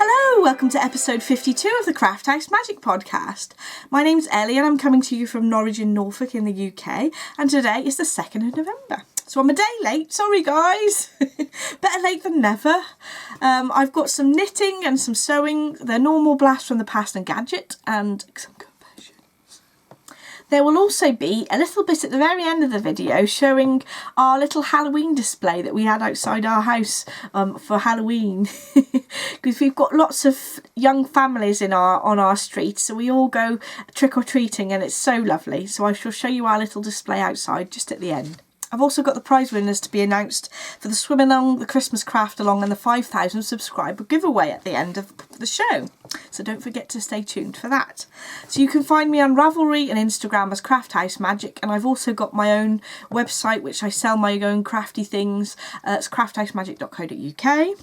Hello, welcome to episode 52 of the Craft House Magic podcast. My name's Ellie and I'm coming to you from Norwich in Norfolk in the UK, and today is the 2nd of November. So I'm a day late, sorry guys, better late than never. I've got some knitting and some sewing, they're normal blasts from the past and gadget, and some conversions. There will also be a little bit at the very end of the video showing our little Halloween display that we had outside our house for Halloween. Because we've got lots of young families on our street, so we all go trick-or-treating and it's so lovely. So I shall show you our little display outside just at the end. I've also got the prize winners to be announced for the swim along, the Christmas craft along and the 5,000 subscriber giveaway at the end of the show. So don't forget to stay tuned for that. So you can find me on Ravelry and Instagram as Craft House Magic, and I've also got my own website which I sell my own crafty things. It's crafthousemagik.co.uk.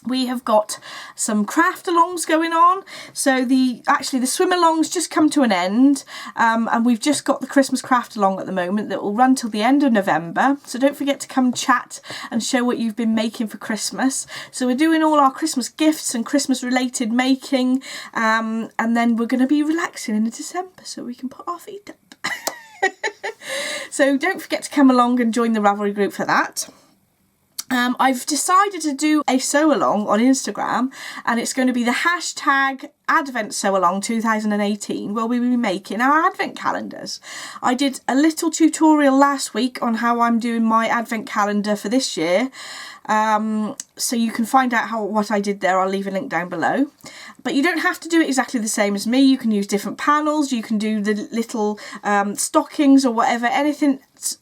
We have got some craft alongs going on. So the swim alongs just come to an end, and we've just got the Christmas craft along at the moment that will run till the end of November. So don't forget to come chat and show what you've been making for Christmas. So we're doing all our Christmas gifts and Christmas related making, and then we're going to be relaxing in December so we can put our feet up. So don't forget to come along and join the Ravelry group for that. I've decided to do a sew along on Instagram, and it's going to be the hashtag Advent Sew Along 2018, where we will be making our advent calendars. I did a little tutorial last week on how I'm doing my advent calendar for this year. So you can find out what I did there. I'll leave a link down below. But you don't have to do it exactly the same as me. You can use different panels. You can do the little stockings or whatever, anything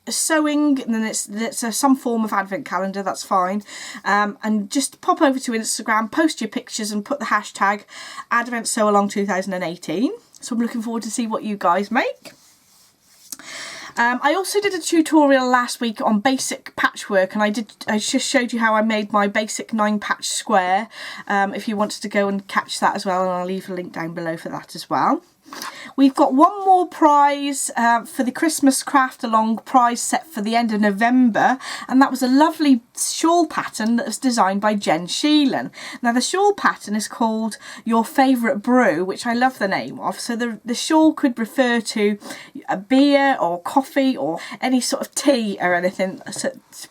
sewing, and then it's some form of advent calendar, that's fine. And just pop over to Instagram, post your pictures and put the hashtag Advent Sew Along 2018. So I'm looking forward to see what you guys make. I also did a tutorial last week on basic patchwork, and I just showed you how I made my basic 9-patch square. If you wanted to go and catch that as well, and I'll leave a link down below for that as well. We've got one more prize for the Christmas craft along prize set for the end of November, and that was a lovely shawl pattern that was designed by Jen Sheelan. Now the shawl pattern is called Your Favourite Brew, which I love the name of. So the shawl could refer to a beer or coffee or any sort of tea or anything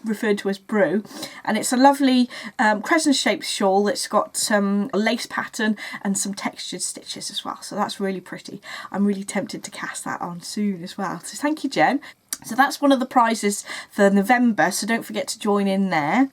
referred to as brew, and it's a lovely crescent shaped shawl. It's got some lace pattern and some textured stitches as well, so that's really pretty. I'm really tempted to cast that on soon as well. So thank you, Jen. So that's one of the prizes for November, so don't forget to join in there.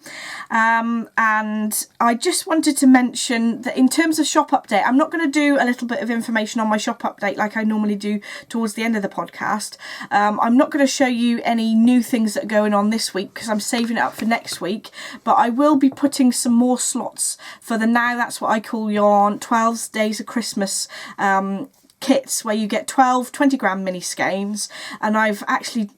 And I just wanted to mention that in terms of shop update, I'm not going to do a little bit of information on my shop update like I normally do towards the end of the podcast. I'm not going to show you any new things that are going on this week because I'm saving it up for next week, but I will be putting some more slots for the Now That's What I Call Yarn 12 Days of Christmas kits, where you get 12 20-gram mini skeins, and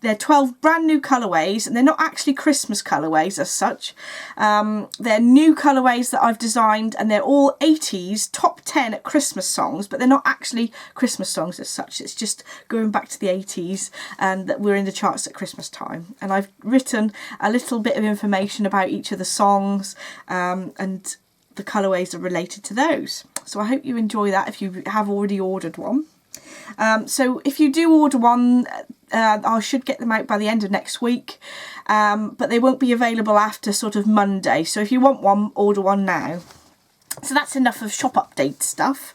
they're 12 brand new colourways, and they're not actually Christmas colourways as such. They're new colourways that I've designed, and they're all 80s top 10 at Christmas songs, but they're not actually Christmas songs as such. It's just going back to the 80s and that we're in the charts at Christmas time. And I've written a little bit of information about each of the songs, and the colourways are related to those. So I hope you enjoy that if you have already ordered one. So if you do order one, I should get them out by the end of next week, but they won't be available after sort of Monday. So if you want one, order one now. So that's enough of shop update stuff.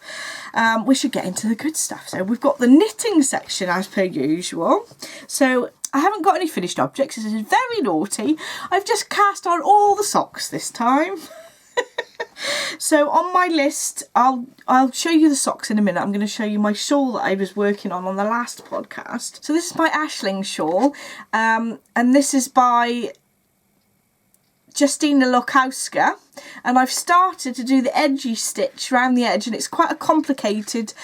We should get into the good stuff. So we've got the knitting section as per usual. So I haven't got any finished objects. This is very naughty. I've just cast on all the socks this time. So on my list, I'll show you the socks in a minute. I'm going to show you my shawl that I was working on the last podcast. So this is my Ashling shawl, and this is by Justina Lokowska, and I've started to do the edgy stitch around the edge, and it's quite a complicated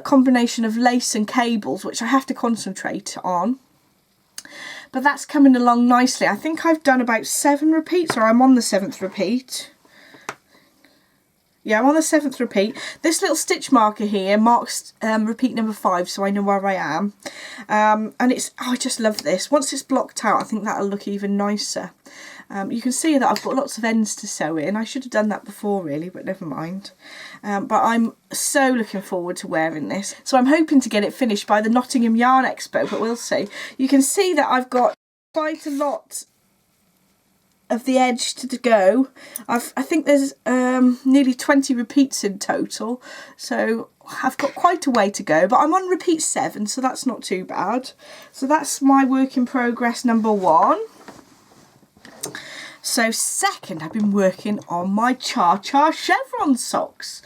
combination of lace and cables, which I have to concentrate on. But that's coming along nicely. I think I've done about 7 repeats, or I'm on the 7th repeat. Yeah, I'm on the 7th repeat. This little stitch marker here marks repeat number 5, so I know where I am. And it's, oh, I just love this. Once it's blocked out, I think that'll look even nicer. You can see that I've got lots of ends to sew in. I should have done that before really, but never mind. But I'm so looking forward to wearing this. So I'm hoping to get it finished by the Nottingham Yarn Expo, but we'll see. You can see that I've got quite a lot of the edge to go. I think there's nearly 20 repeats in total, so I've got quite a way to go, but I'm on repeat 7, so that's not too bad. So that's my work in progress number 1. So second, I've been working on my Cha Chevron socks.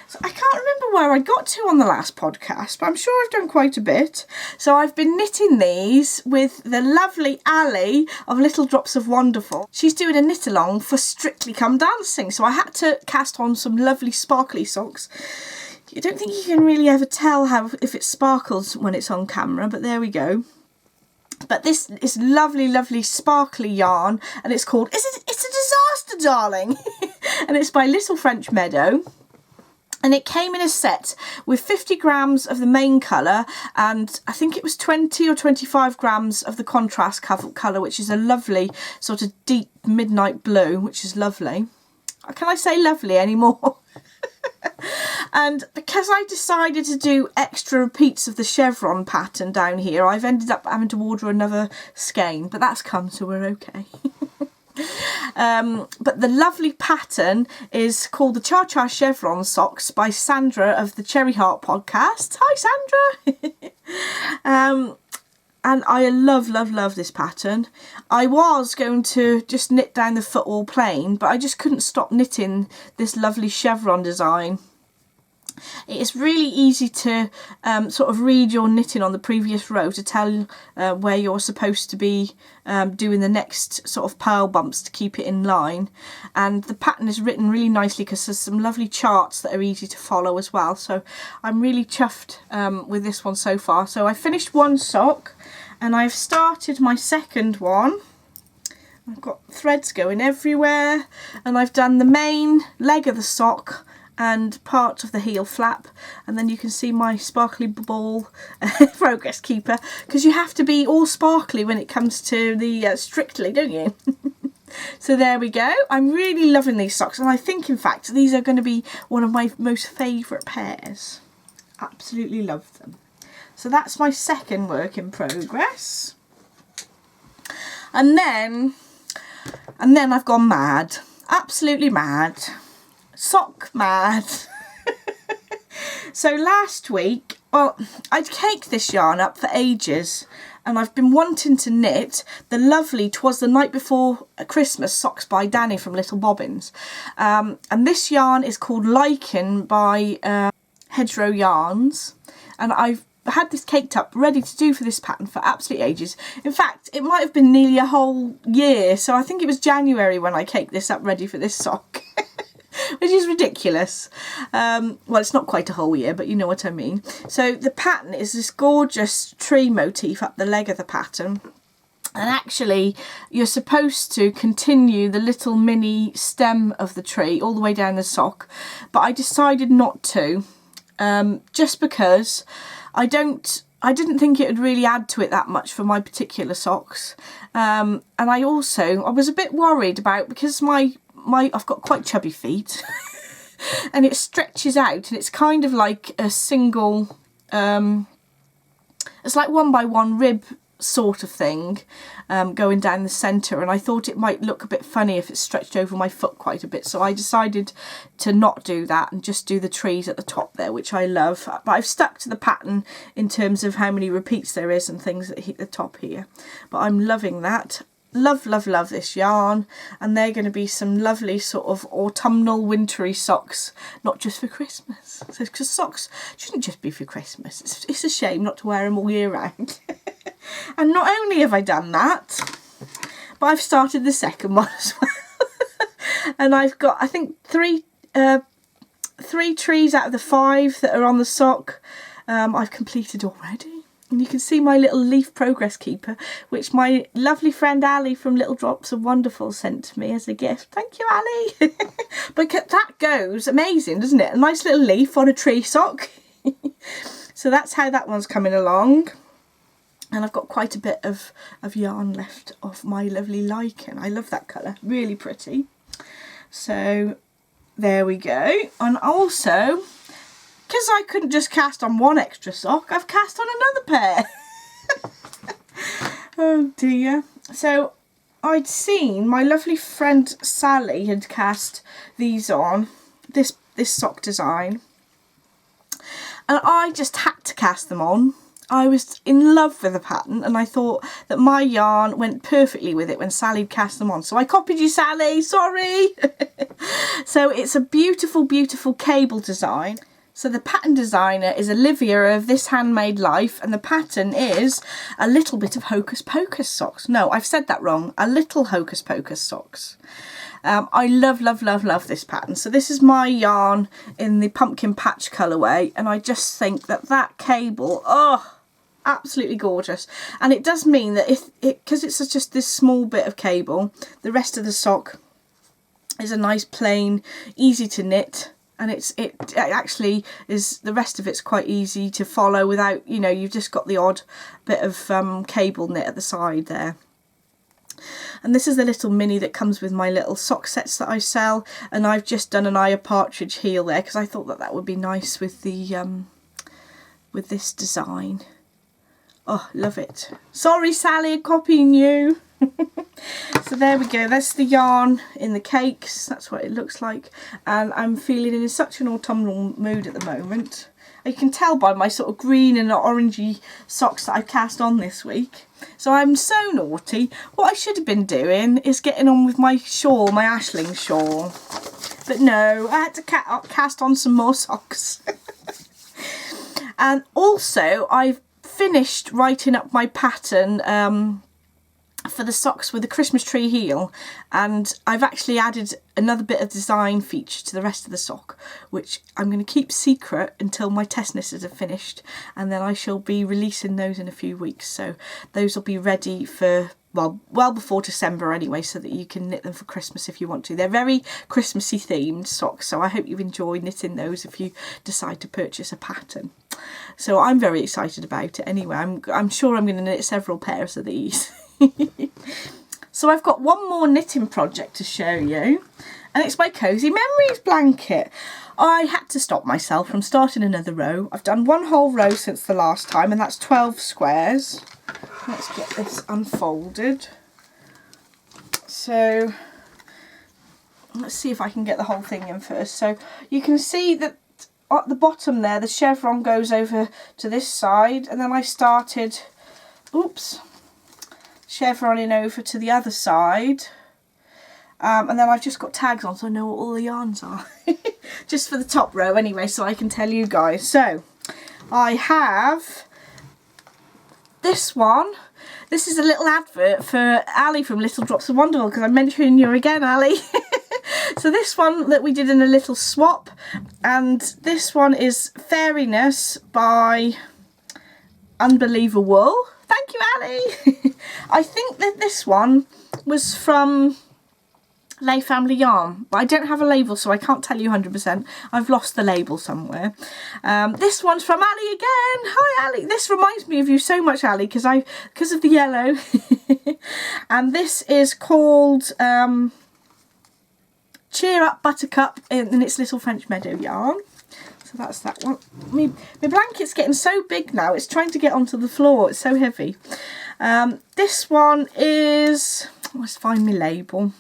So I can't remember where I got to on the last podcast, but I'm sure I've done quite a bit. So I've been knitting these with the lovely Ali of Little Drops of Wonderful. She's doing a knit along for Strictly Come Dancing, so I had to cast on some lovely sparkly socks. I don't think you can really ever tell if it sparkles when it's on camera, but there we go. But this is lovely, lovely sparkly yarn, and it's called It's a Disaster, Darling. And it's by Little French Meadow. And it came in a set with 50 grams of the main colour, and I think it was 20 or 25 grams of the contrast colour, which is a lovely sort of deep midnight blue, which is lovely. Can I say lovely anymore? And because I decided to do extra repeats of the chevron pattern down here, I've ended up having to order another skein, but that's come, so we're okay. But the lovely pattern is called the Cha Chevron Socks by Sandra of the Cherry Heart podcast. Hi, Sandra! And I love, love, love this pattern. I was going to just knit down the foot all plain, but I just couldn't stop knitting this lovely chevron design. It's really easy to sort of read your knitting on the previous row to tell where you're supposed to be doing the next sort of purl bumps to keep it in line. And the pattern is written really nicely because there's some lovely charts that are easy to follow as well. So I'm really chuffed with this one so far. So I finished one sock and I've started my second one. I've got threads going everywhere, and I've done the main leg of the sock and part of the heel flap, and then you can see my sparkly ball progress keeper, because you have to be all sparkly when it comes to the Strictly, don't you? So there we go. I'm really loving these socks, and I think in fact these are going to be one of my most favourite pairs. Absolutely love them. So that's my second work in progress. And then I've gone mad. Absolutely mad. Sock mad. So last week, well, I'd caked this yarn up for ages, and I've been wanting to knit the lovely 'Twas the Night Before Christmas socks by Danny from Little Bobbins. And this yarn is called Lichen by Hedgerow Yarns, and I've had this caked up ready to do for this pattern for absolute ages. In fact, it might have been nearly a whole year, so I think it was January when I caked this up ready for this sock. Which is ridiculous. Well, it's not quite a whole year, but you know what I mean. So the pattern is this gorgeous tree motif up the leg of the pattern. And actually, you're supposed to continue the little mini stem of the tree all the way down the sock. But I decided not to, just because I didn't think it would really add to it that much for my particular socks. And I was a bit worried about, because I've got quite chubby feet and it stretches out, and it's kind of like a single, it's like 1x1 rib sort of thing going down the centre, and I thought it might look a bit funny if it stretched over my foot quite a bit, so I decided to not do that and just do the trees at the top there, which I love. But I've stuck to the pattern in terms of how many repeats there is and things that hit the top here, but I'm loving that. Love, love, love this yarn, and they're going to be some lovely sort of autumnal wintry socks, not just for Christmas. So, because socks shouldn't just be for Christmas. It's a shame not to wear them all year round. And not only have I done that, but I've started the second one as well. And I've got, I think, three trees out of the 5 that are on the sock I've completed already. And you can see my little leaf progress keeper, which my lovely friend Ali from Little Drops of Wonderful sent to me as a gift. Thank you, Ali. But that goes amazing, doesn't it? A nice little leaf on a tree sock. So that's how that one's coming along. And I've got quite a bit of yarn left of my lovely lichen. I love that colour, really pretty. So there we go. And also, because I couldn't just cast on one extra sock, I've cast on another pair. Oh dear. So I'd seen my lovely friend Sally had cast these on, this sock design. And I just had to cast them on. I was in love with the pattern and I thought that my yarn went perfectly with it when Sally cast them on. So I copied you, Sally, sorry. So it's a beautiful, beautiful cable design. So the pattern designer is Olivia of This Handmade Life, and the pattern is a little bit of Hocus Pocus socks. No, I've said that wrong. A little Hocus Pocus socks. I love, love, love, love this pattern. So this is my yarn in the pumpkin patch colourway, and I just think that that cable, oh, absolutely gorgeous. And it does mean that because it's just this small bit of cable, the rest of the sock is a nice plain, easy to knit. And it actually is, the rest of it's quite easy to follow without, you know, you've just got the odd bit of cable knit at the side there. And this is the little mini that comes with my little sock sets that I sell, and I've just done an eye of partridge heel there because I thought that would be nice with the with this design. Oh, love it. Sorry, Sally, copying you. So there we go, that's the yarn in the cakes, that's what it looks like, and I'm feeling in such an autumnal mood at the moment. You can tell by my sort of green and orangey socks that I've cast on this week. So I'm so naughty. What I should have been doing is getting on with my shawl, my Aisling shawl, but no, I had to cast on some more socks. And also I've finished writing up my pattern for the socks with the Christmas tree heel, and I've actually added another bit of design feature to the rest of the sock, which I'm going to keep secret until my test knitters are finished, and then I shall be releasing those in a few weeks. So those will be ready for, well before December anyway, so that you can knit them for Christmas if you want to. They're very Christmassy themed socks, so I hope you enjoy knitting those if you decide to purchase a pattern. So I'm very excited about it anyway. I'm sure I'm going to knit several pairs of these. So I've got one more knitting project to show you, and it's my Cozy Memories blanket. I had to stop myself from starting another row. I've done one whole row since the last time, and that's 12 squares. Let's get this unfolded. So let's see if I can get the whole thing in first. So you can see that at the bottom there, the chevron goes over to this side, and then I started, oops, chevroning over to the other side, and then I've just got tags on so I know what all the yarns are. Just for the top row anyway, so I can tell you guys. So I have this one. This is a little advert for Ali from Little Drops of Wonderful, because I'm mentioning you again, Ali. So this one that we did in a little swap, and this one is Fairiness by Unbelievable. Thank you, Ali. I think that this one was from Lay Family Yarn, but I don't have a label, so I can't tell you 100%. I've lost the label somewhere. This one's from Ali again. Hi, Ali. This reminds me of you so much, Ali, because of the yellow. And this is called Cheer Up Buttercup in its Little French Meadow yarn. So that's that one. My blanket's getting so big now, it's trying to get onto the floor, it's so heavy. This one is, let's find my label.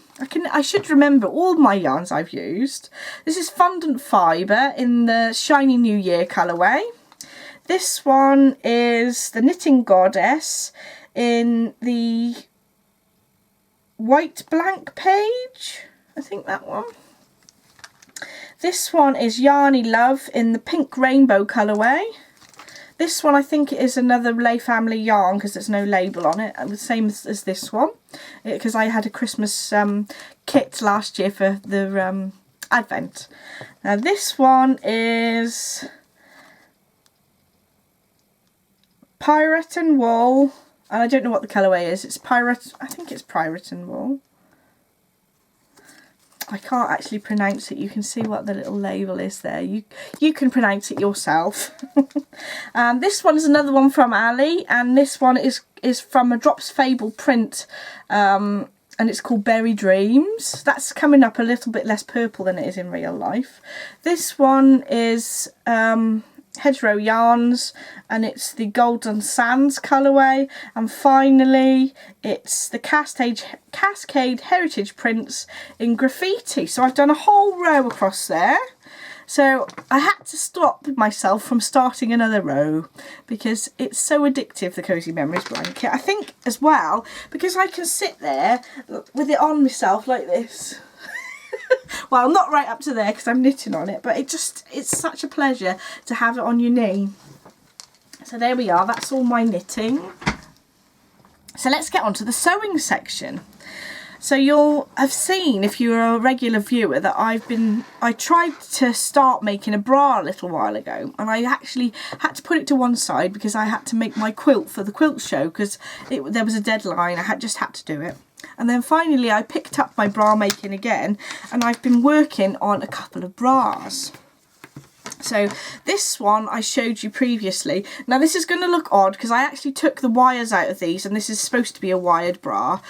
I should remember all my yarns I've used. This is Fondant Fibre in the Shiny New Year colourway. This one is the Knitting Goddess in the White Blank Page, I think that one. This one is Yarny Love in the Pink Rainbow colourway. This one I think it is another Lay Family yarn because there's no label on it. The same as this one, because I had a Christmas kit last year for the Advent. Now this one is Pyrethrin wool, and I don't know what the colourway is. It's I think it's Pyrethrin wool. I can't actually pronounce it. You can see what the little label is there. You can pronounce it yourself. This one is another one from Ali, and this one is from a Drops Fable print, and it's called Berry Dreams. That's coming up a little bit less purple than it is in real life. This one is Hedgerow Yarns, and it's the Golden Sands colourway, and finally it's the Cascade Heritage prints in graffiti. So I've done a whole row across there, so I had to stop myself from starting another row because it's so addictive, the Cozy Memories blanket. I think as well because I can sit there with it on myself like this. Well, not right up to there because I'm knitting on it, but it's such a pleasure to have it on your knee. So there we are, that's all my knitting. So let's get on to the sewing section. So you'll have seen, if you're a regular viewer, that I tried to start making a bra a little while ago, and I actually had to put it to one side because I had to make my quilt for the quilt show because there was a deadline. I just had to do it. And then finally I picked up my bra making again, and I've been working on a couple of bras. So this one I showed you previously. Now this is going to look odd because I actually took the wires out of these, and this is supposed to be a wired bra,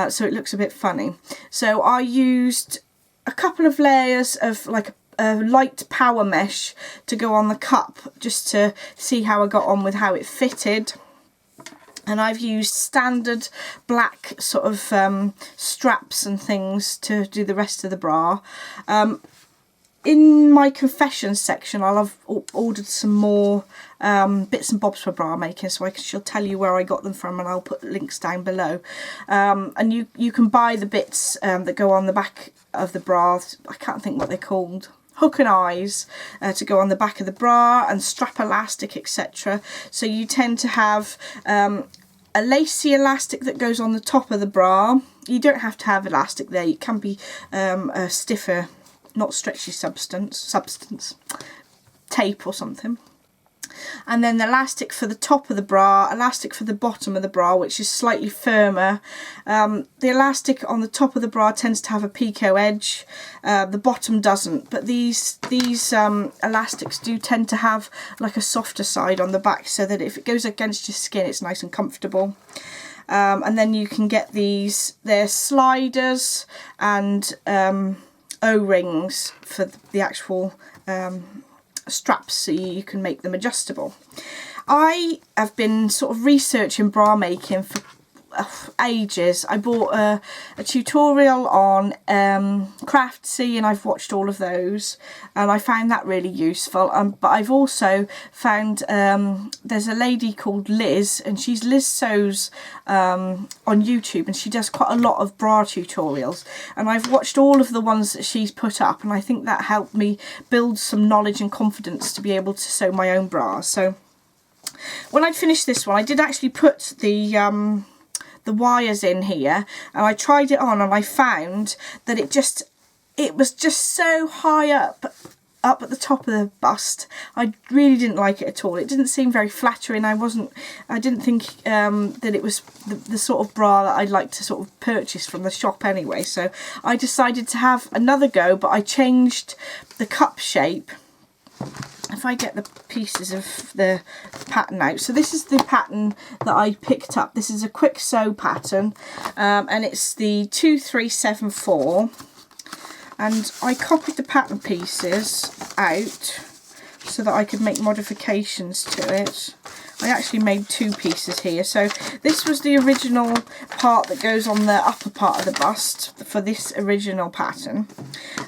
so it looks a bit funny. So I used a couple of layers of like a light power mesh to go on the cup just to see how I got on with how it fitted. And I've used standard black sort of straps and things to do the rest of the bra. In my confessions section, I'll have ordered some more bits and bobs for bra making, so she'll tell you where I got them from, and I'll put links down below. And you can buy the bits that go on the back of the bra. I can't think what they're called. Hook and eyes to go on the back of the bra, and strap elastic, etc. So you tend to have a lacy elastic that goes on the top of the bra. You don't have to have elastic there. It can be a stiffer, not stretchy substance, tape or something. And then the elastic for the top of the bra, elastic for the bottom of the bra, which is slightly firmer. The elastic on the top of the bra tends to have a picot edge, the bottom doesn't, but these elastics do tend to have like a softer side on the back, so that if it goes against your skin it's nice and comfortable. And then you can get they're sliders and O-rings for the actual straps, so you can make them adjustable. I have been sort of researching bra making for ages. I bought a tutorial on Craftsy, and I've watched all of those, and I found that really useful. But I've also found there's a lady called Liz, and she's Liz Sews on YouTube, and she does quite a lot of bra tutorials, and I've watched all of the ones that she's put up, and I think that helped me build some knowledge and confidence to be able to sew my own bras. So when I'd finished this one, I did actually put the wires in here, and I tried it on, and I found that it was just so high up at the top of the bust. I really didn't like it at all. It didn't seem very flattering. I didn't think that it was the sort of bra that I'd like to sort of purchase from the shop anyway, so I decided to have another go, but I changed the cup shape. If I get the pieces of the pattern out. So this is the pattern that I picked up. This is a quick sew pattern, and it's the 2374, and I copied the pattern pieces out so that I could make modifications to it. I actually made two pieces here. So this was the original part that goes on the upper part of the bust for this original pattern,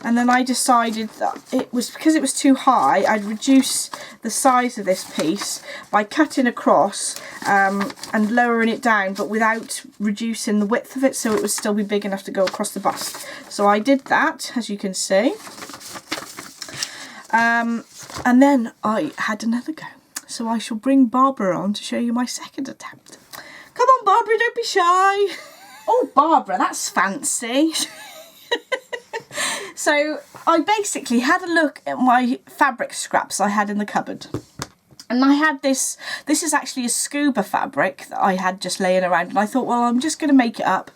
and then I decided that because it was too high, I'd reduce the size of this piece by cutting across and lowering it down, but without reducing the width of it, so it would still be big enough to go across the bust. So I did that, as you can see, and then I had another go. So I shall bring Barbara on to show you my second attempt. Come on, Barbara, don't be shy. Oh, Barbara, that's fancy. So I basically had a look at my fabric scraps I had in the cupboard. And I had this is actually a scuba fabric that I had just laying around, and I thought, well, I'm just going to make it up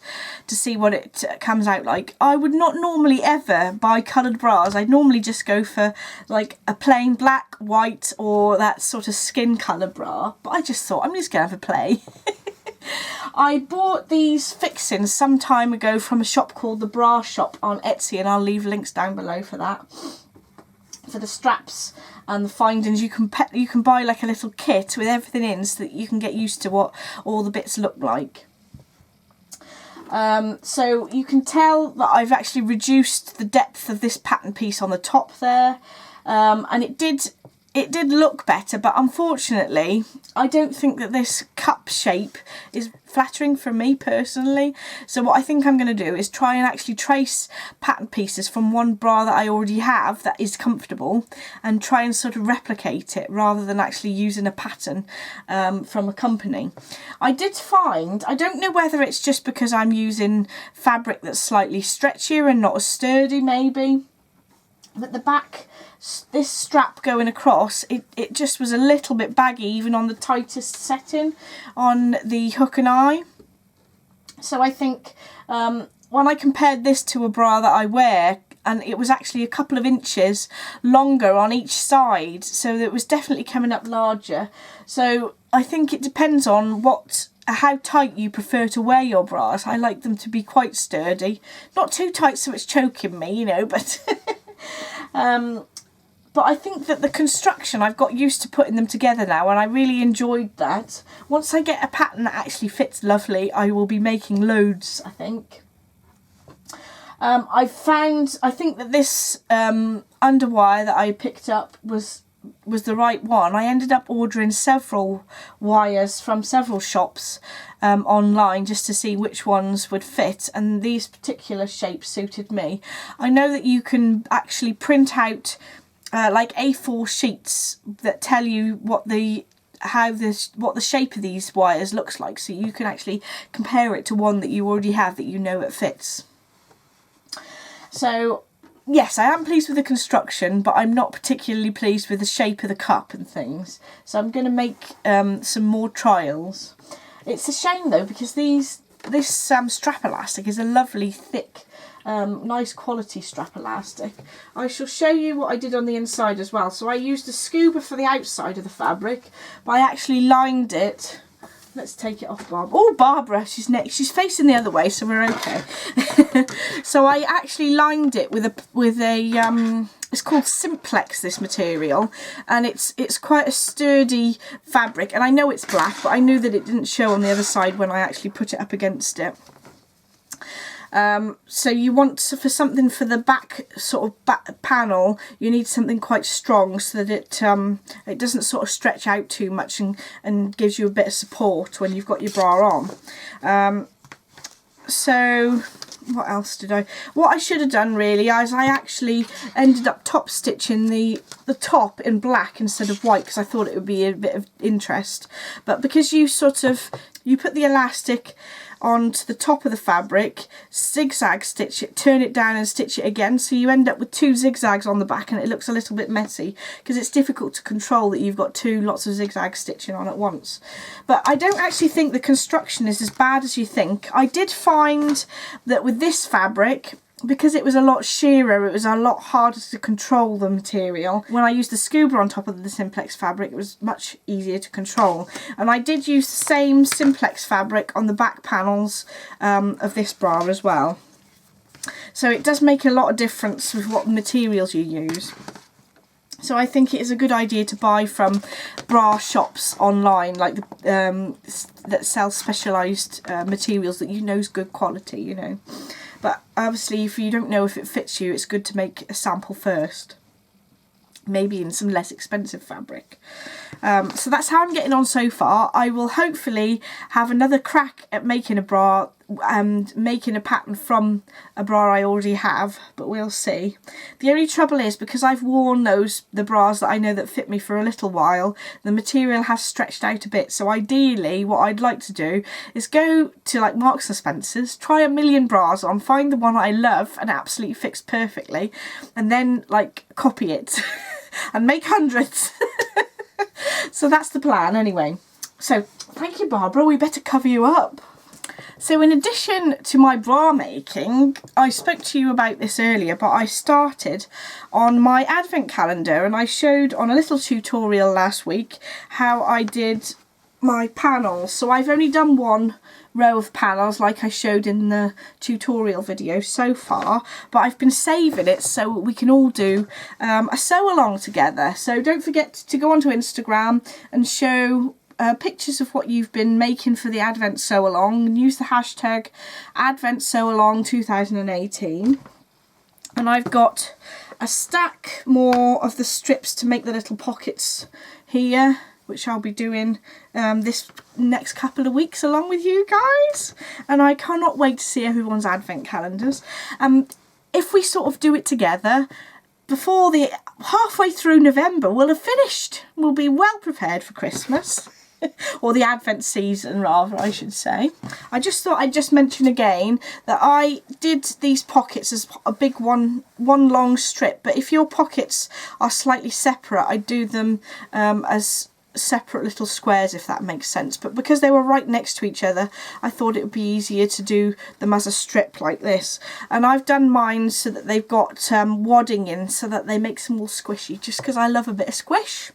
to see what it comes out like. I would not normally ever buy coloured bras. I'd normally just go for like a plain black, white, or that sort of skin colour bra, but I just thought I'm just going to have a play. I bought these fixings some time ago from a shop called The Bra Shop on Etsy, and I'll leave links down below for that. For the straps and the findings, you can buy like a little kit with everything in, so that you can get used to what all the bits look like. So you can tell that I've actually reduced the depth of this pattern piece on the top there, and it did look better, but unfortunately I don't think that this cup shape is flattering for me personally. So what I think I'm going to do is try and actually trace pattern pieces from one bra that I already have that is comfortable, and try and sort of replicate it rather than actually using a pattern from a company. I did find, I don't know whether it's just because I'm using fabric that's slightly stretchier and not as sturdy maybe, but the back, this strap going across, it just was a little bit baggy even on the tightest setting on the hook and eye. So I think when I compared this to a bra that I wear, and it was actually a couple of inches longer on each side, so it was definitely coming up larger. So I think it depends on how tight you prefer to wear your bras. I like them to be quite sturdy, not too tight so it's choking me, you know, but but I think that the construction, I've got used to putting them together now, and I really enjoyed that. Once I get a pattern that actually fits lovely, I will be making loads, I think. I think that this underwire that I picked up was the right one. I ended up ordering several wires from several shops online just to see which ones would fit, and these particular shapes suited me. I know that you can actually print out like A4 sheets that tell you what the shape of these wires looks like, so you can actually compare it to one that you already have that you know it fits. So yes, I am pleased with the construction, but I'm not particularly pleased with the shape of the cup and things. So I'm going to make some more trials. It's a shame though, because this strap elastic is a lovely thick, nice quality strap elastic. I shall show you what I did on the inside as well. So I used a scuba for the outside of the fabric, but I actually lined it. Let's take it off, Barbara. Oh, Barbara, she's next. She's facing the other way, so we're okay. So I actually lined it with a it's called Simplex, this material, and it's quite a sturdy fabric. And I know it's black, but I knew that it didn't show on the other side when I actually put it up against it. So you want, for something for the back sort of back panel, you need something quite strong so that it doesn't sort of stretch out too much and gives you a bit of support when you've got your bra on. So what else what I should have done really is I actually ended up top stitching the top in black instead of white, because I thought it would be a bit of interest. But because you put the elastic onto the top of the fabric, zigzag stitch it, turn it down and stitch it again, so you end up with 2 zigzags on the back, and it looks a little bit messy because it's difficult to control that you've got lots of zigzag stitching on at once. But I don't actually think the construction is as bad as you think. I did find that with this fabric, because it was a lot sheerer, it was a lot harder to control the material. When I used the scuba on top of the Simplex fabric, it was much easier to control. And I did use the same Simplex fabric on the back panels of this bra as well. So it does make a lot of difference with what materials you use. So I think it is a good idea to buy from bra shops online, like that sell specialised materials that you know is good quality, you know. But obviously, if you don't know if it fits you, it's good to make a sample first. Maybe in some less expensive fabric. So that's how I'm getting on so far. I will hopefully have another crack at making a bra and making a pattern from a bra I already have, but we'll see. The only trouble is, because I've worn the bras that I know that fit me for a little while, the material has stretched out a bit. So ideally what I'd like to do is go to like Marks and Spencer's, try a million bras on, find the one I love and absolutely fits perfectly, and then like copy it and make hundreds. So that's the plan anyway. So thank you, Barbara. We better cover you up. So in addition to my bra making, I spoke to you about this earlier, but I started on my advent calendar, and I showed on a little tutorial last week how I did my panels. So I've only done one row of panels like I showed in the tutorial video so far, but I've been saving it so we can all do a sew along together. So don't forget to go onto Instagram and show pictures of what you've been making for the Advent Sew Along, and use the hashtag Advent Sew Along 2018. And I've got a stack more of the strips to make the little pockets here, which I'll be doing this next couple of weeks along with you guys. And I cannot wait to see everyone's advent calendars. If we sort of do it together, before the halfway through November, we'll have finished. We'll be well prepared for Christmas. Or the Advent season, rather, I should say. I just thought I'd just mention again that I did these pockets as a big one long strip, but if your pockets are slightly separate, I do them as separate little squares, if that makes sense. But because they were right next to each other, I thought it would be easier to do them as a strip like this. And I've done mine so that they've got wadding in, so that they make them all squishy, just because I love a bit of squish.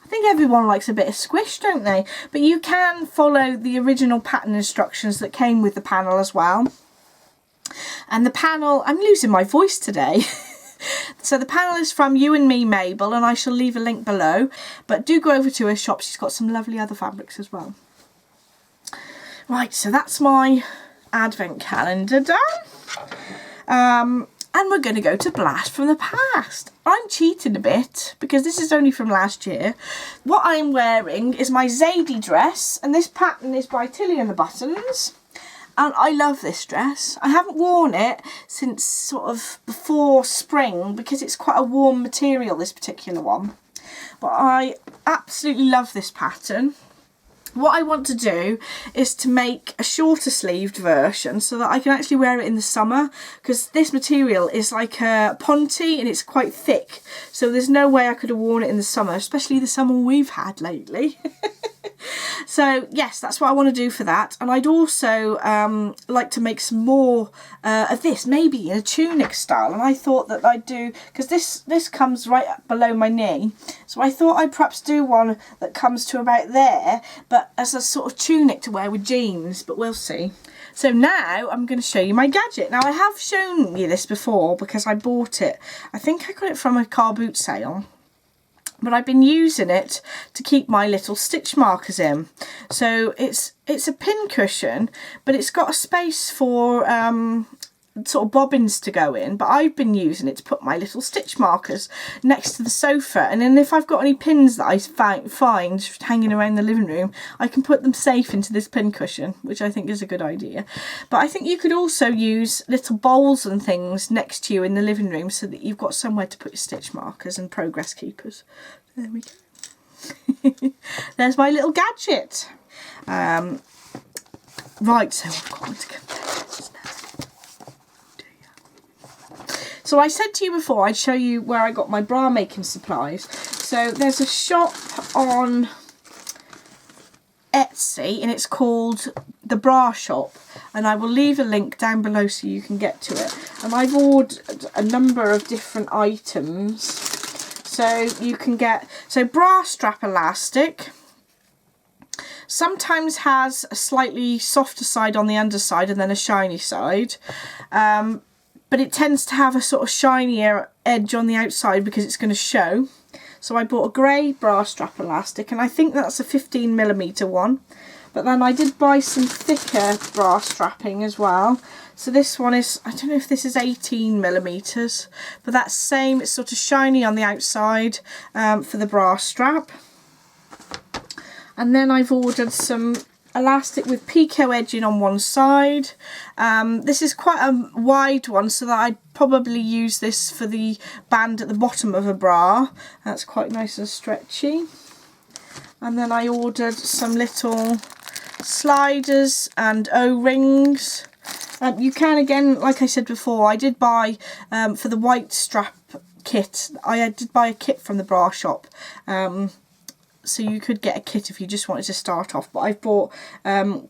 I think everyone likes a bit of squish, don't they? But you can follow the original pattern instructions that came with the panel as well. And the panel, I'm losing my voice today. So the panel is from You and Me Mabel, and I shall leave a link below. But do go over to her shop, she's got some lovely other fabrics as well. Right, so that's my advent calendar done. And we're going to go to Blast from the Past. I'm cheating a bit because this is only from last year. What I'm wearing is my Zadie dress, and this pattern is by Tilly and the Buttons. And I love this dress. I haven't worn it since sort of before spring because it's quite a warm material, this particular one. But I absolutely love this pattern. What I want to do is to make a shorter sleeved version so that I can actually wear it in the summer, because this material is like a ponte and it's quite thick, so there's no way I could have worn it in the summer, especially the summer we've had lately. So yes, that's what I want to do for that. And I'd also like to make some more of this, maybe in a tunic style. And I thought that I'd do, because this comes right up below my knee, so I thought I'd perhaps do one that comes to about there, but as a sort of tunic to wear with jeans, but we'll see. So now I'm going to show you my gadget. Now I have shown you this before because I bought it, I think I got it from a car boot sale. But I've been using it to keep my little stitch markers in. So it's a pin cushion, but it's got a space for sort of bobbins to go in. But I've been using it to put my little stitch markers next to the sofa. And then if I've got any pins that I find hanging around the living room, I can put them safe into this pin cushion, which I think is a good idea. But I think you could also use little bowls and things next to you in the living room so that you've got somewhere to put your stitch markers and progress keepers. There we go. There's my little gadget. Right, so I've got to compare this now. So I said to you before I'd show you where I got my bra making supplies. So there's a shop on Etsy and it's called The Bra Shop, and I will leave a link down below so you can get to it. And I've ordered a number of different items. So you can get, so bra strap elastic, sometimes has a slightly softer side on the underside and then a shiny side. But it tends to have a sort of shinier edge on the outside because it's going to show. So I bought a grey bra strap elastic, and I think that's a 15mm one. But then I did buy some thicker bra strapping as well. So this one is, I don't know if this is 18mm, but that's same, it's sort of shiny on the outside for the bra strap. And then I've ordered some elastic with picot edging on one side. This is quite a wide one, so that I'd probably use this for the band at the bottom of a bra. That's quite nice and stretchy. And then I ordered some little sliders and O-rings. You can, again, like I said before, I did buy for the white strap kit, I did buy a kit from the bra shop. so you could get a kit if you just wanted to start off, but I've bought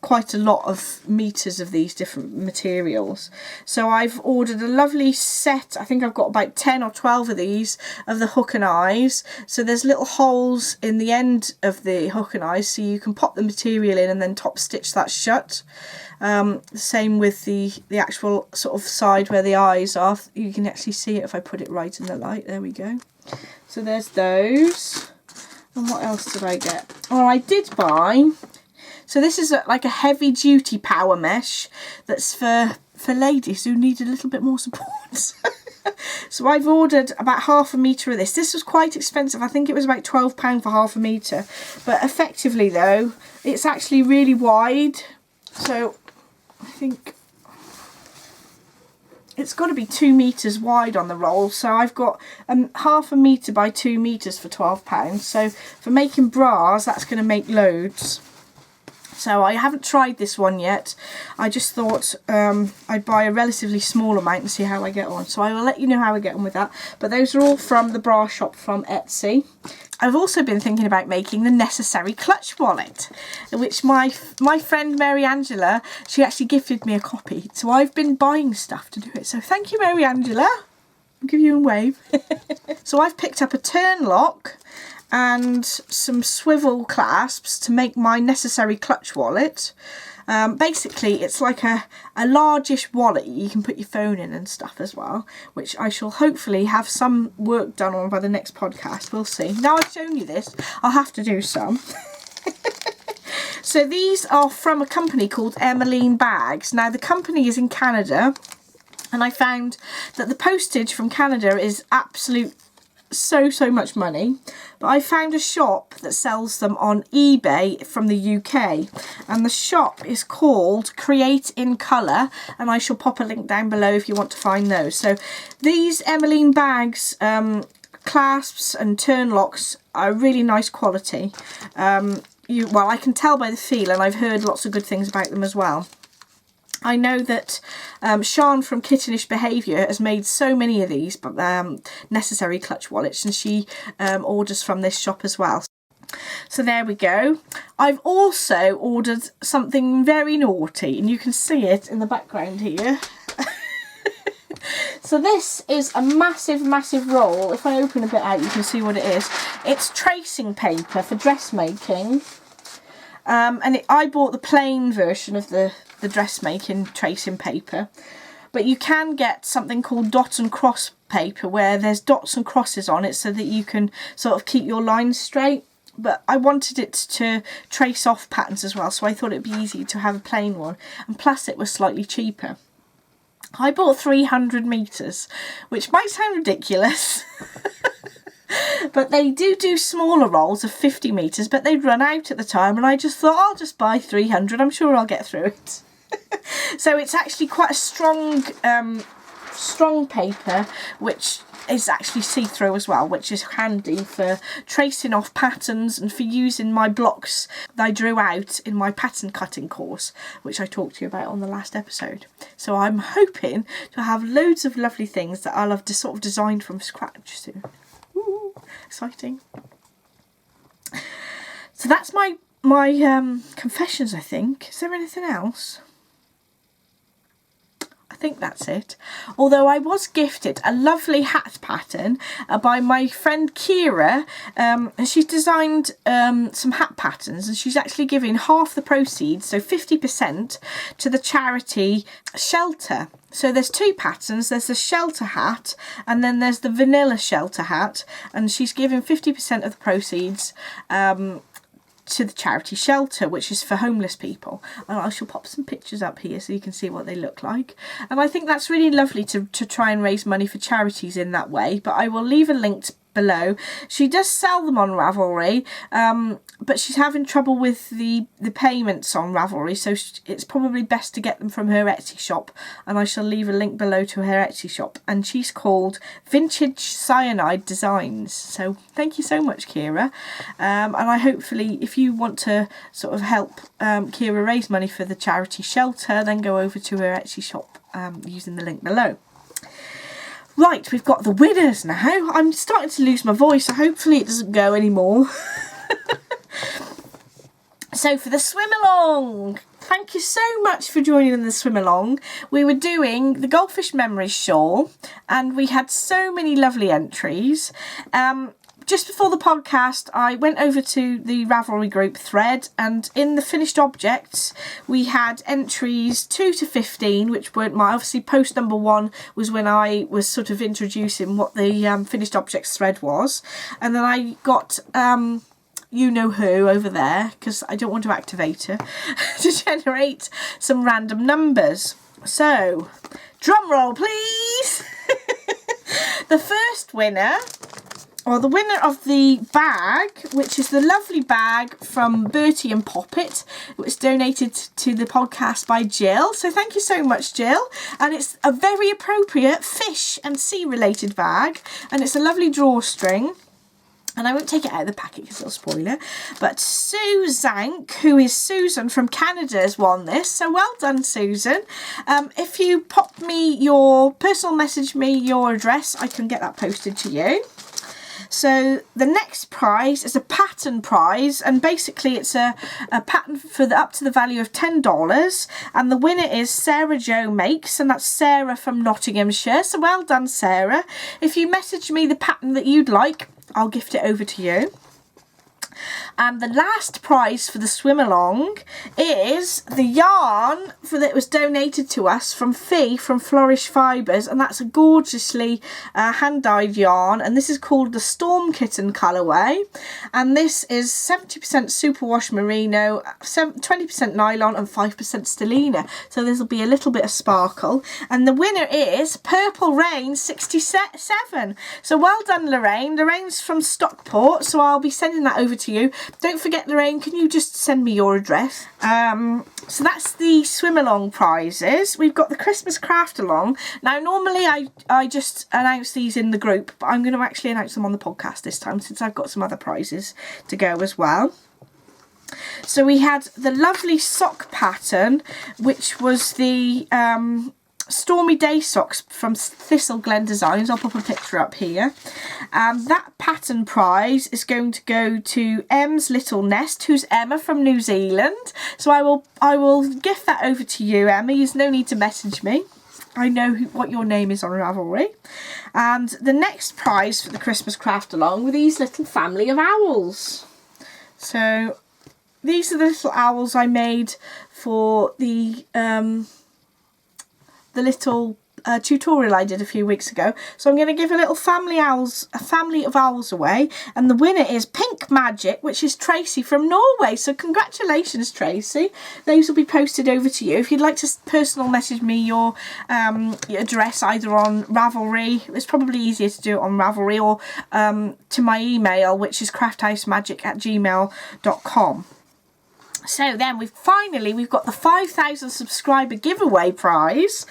quite a lot of meters of these different materials. So I've ordered a lovely set. I think I've got about 10 or 12 of these, of the hook and eyes. So there's little holes in the end of the hook and eyes, so you can pop the material in and then top stitch that shut. Same with the actual sort of side where the eyes are. You can actually see it if I put it right in the light. There we go. So there's those. And what else did I get? Oh, I did buy, so this is like a heavy duty power mesh that's for ladies who need a little bit more support. So I've ordered about 1/2 metre of this. This was quite expensive. I think it was about £12 for 1/2 metre. But effectively though, it's actually really wide. So I think it's got to be 2 metres wide on the roll, so I've got 1/2 metre by 2 metres for £12. So for making bras, that's going to make loads. So I haven't tried this one yet. I just thought I'd buy a relatively small amount and see how I get on. So I will let you know how I get on with that. But those are all from the bra shop from Etsy. I've also been thinking about making the necessary clutch wallet, which my friend Mary Angela, she actually gifted me a copy. So I've been buying stuff to do it. So thank you, Mary Angela. I'll give you a wave. So I've picked up a turn lock and some swivel clasps to make my necessary clutch wallet. Basically it's like a largish wallet you can put your phone in and stuff as well, which I shall hopefully have some work done on by the next podcast. We'll see. Now I've shown you this, I'll have to do some. So these are from a company called Emmaline bags. Now the company is in Canada, and I found that the postage from Canada is absolute so much money, but I found a shop that sells them on eBay from the UK, and the shop is called Create in Colour, and I shall pop a link down below if you want to find those. So these Emmaline bags, clasps and turn locks are really nice quality. Well, I can tell by the feel, and I've heard lots of good things about them as well. I know that Sian from Kittenish Behaviour has made so many of these necessary clutch wallets, and she orders from this shop as well. So there we go. I've also ordered something very naughty, and you can see it in the background here. So this is a massive roll. If I open a bit out, you can see what it is. It's tracing paper for dressmaking. And I bought the plain version of the dressmaking tracing paper, but you can get something called dot and cross paper where there's dots and crosses on it so that you can sort of keep your lines straight. But I wanted it to trace off patterns as well, so I thought it'd be easy to have a plain one, and plus it was slightly cheaper. I bought 300 meters, which might sound ridiculous. But they do smaller rolls of 50 metres, but they'd run out at the time, and I just thought I'll just buy 300, I'm sure I'll get through it. So it's actually quite a strong paper, which is actually see-through as well, which is handy for tracing off patterns and for using my blocks that I drew out in my pattern cutting course, which I talked to you about on the last episode. So I'm hoping to have loads of lovely things that I'll have sort of designed from scratch soon. Ooh, exciting. So that's my confessions, I think. Is there anything else? I think that's it. Although I was gifted a lovely hat pattern by my friend Kira, and she's designed some hat patterns, and she's actually giving half the proceeds, so 50%, to the charity Shelter. So there's two patterns. There's the shelter hat, and then there's the vanilla shelter hat, and she's giving 50% of the proceeds to the charity Shelter, which is for homeless people. And I shall pop some pictures up here so you can see what they look like. And I think that's really lovely to try and raise money for charities in that way. But I will leave a link below. She does sell them on Ravelry, but she's having trouble with the payments on Ravelry, so it's probably best to get them from her Etsy shop, and I shall leave a link below to her Etsy shop, and she's called Vintage Cyanide Designs. So thank you so much, Kira, and I hopefully, if you want to sort of help Kira raise money for the charity Shelter, then go over to her Etsy shop using the link below. Right, we've got the winners now. I'm starting to lose my voice, so hopefully it doesn't go anymore. So for the swim along, thank you so much for joining in the swim along. We were doing the Goldfish Memories shawl and we had so many lovely entries. Just before the podcast, I went over to the Ravelry group thread, and in the finished objects, we had entries 2 to 15, which weren't mine. Obviously, post number 1 was when I was sort of introducing what the finished objects thread was. And then I got you know who over there, because I don't want to activate her, to generate some random numbers. So, drum roll, please. The first winner, or the winner of the bag, which is the lovely bag from Bertie and Poppet, which was donated to the podcast by Jill. So thank you so much, Jill. And it's a very appropriate fish and sea related bag. And it's a lovely drawstring. And I won't take it out of the packet because it'll spoil it. But Suzanne, who is Susan from Canada, has won this. So well done, Susan. If you pop me your personal message, me your address, I can get that posted to you. So the next prize is a pattern prize, and basically it's a pattern for up to the value of $10, and the winner is Sarah Jo Makes, and that's Sarah from Nottinghamshire. So well done, Sarah. If you message me the pattern that you'd like, I'll gift it over to you. And the last prize for the swim along is the yarn that was donated to us from Fee from Flourish Fibres, and that's a gorgeously hand-dyed yarn, and this is called the Storm Kitten colourway, and this is 70% superwash merino, 20% nylon and 5% stellina, so this will be a little bit of sparkle. And the winner is Purple Rain 67. So well done, Lorraine. Lorraine's from Stockport, so I'll be sending that over to you. Don't forget, Lorraine, can you just send me your address? So that's the swim along prizes. We've got the Christmas craft along. Now normally I just announce these in the group, but I'm going to actually announce them on the podcast this time since I've got some other prizes to go as well. So we had the lovely sock pattern, which was the Stormy Day socks from Thistle Glen Designs. I'll pop a picture up here. That pattern prize is going to go to Em's Little Nest, who's Emma from New Zealand. So I will gift that over to you, Emma. There's no need to message me. I know what your name is on Ravelry. And the next prize for the Christmas craft along were these little family of owls. So these are the little owls I made for the little tutorial I did a few weeks ago. So I'm going to give a family of owls away, and the winner is Pink Magic, which is Tracy from Norway. So congratulations, Tracy. Those will be posted over to you. If you'd like to personal message me your address either on Ravelry, it's probably easier to do it on Ravelry, or to my email, which is crafthousemagik@gmail.com. So then we've got the 5,000 subscriber giveaway prize,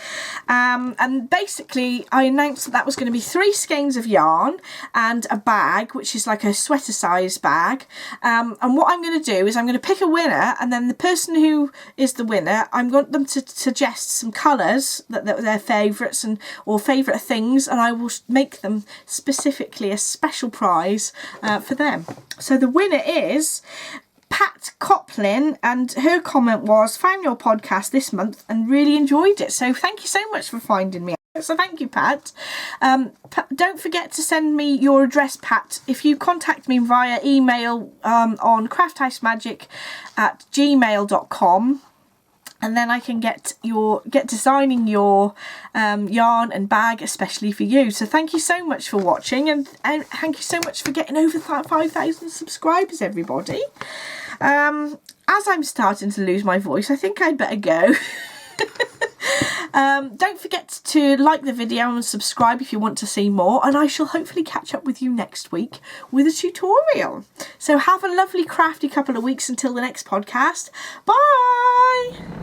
and basically I announced that was going to be 3 skeins of yarn and a bag, which is like a sweater size bag, and what I'm going to do is I'm going to pick a winner, and then the person who is the winner, I'm going them to suggest some colours that their favourites or favourite things, and I will make them specifically a special prize for them. So the winner is Pat Coplin, and her comment was, found your podcast this month and really enjoyed it. So thank you so much for finding me. So thank you, Pat. Don't forget to send me your address, Pat. If you contact me via email on crafthousemagik@gmail.com, and then I can get designing your yarn and bag especially for you. So thank you so much for watching, and thank you so much for getting over 5,000 subscribers, everybody. As I'm starting to lose my voice, I think I'd better go. Don't forget to like the video and subscribe if you want to see more, and I shall hopefully catch up with you next week with a tutorial. So have a lovely crafty couple of weeks until the next podcast. Bye!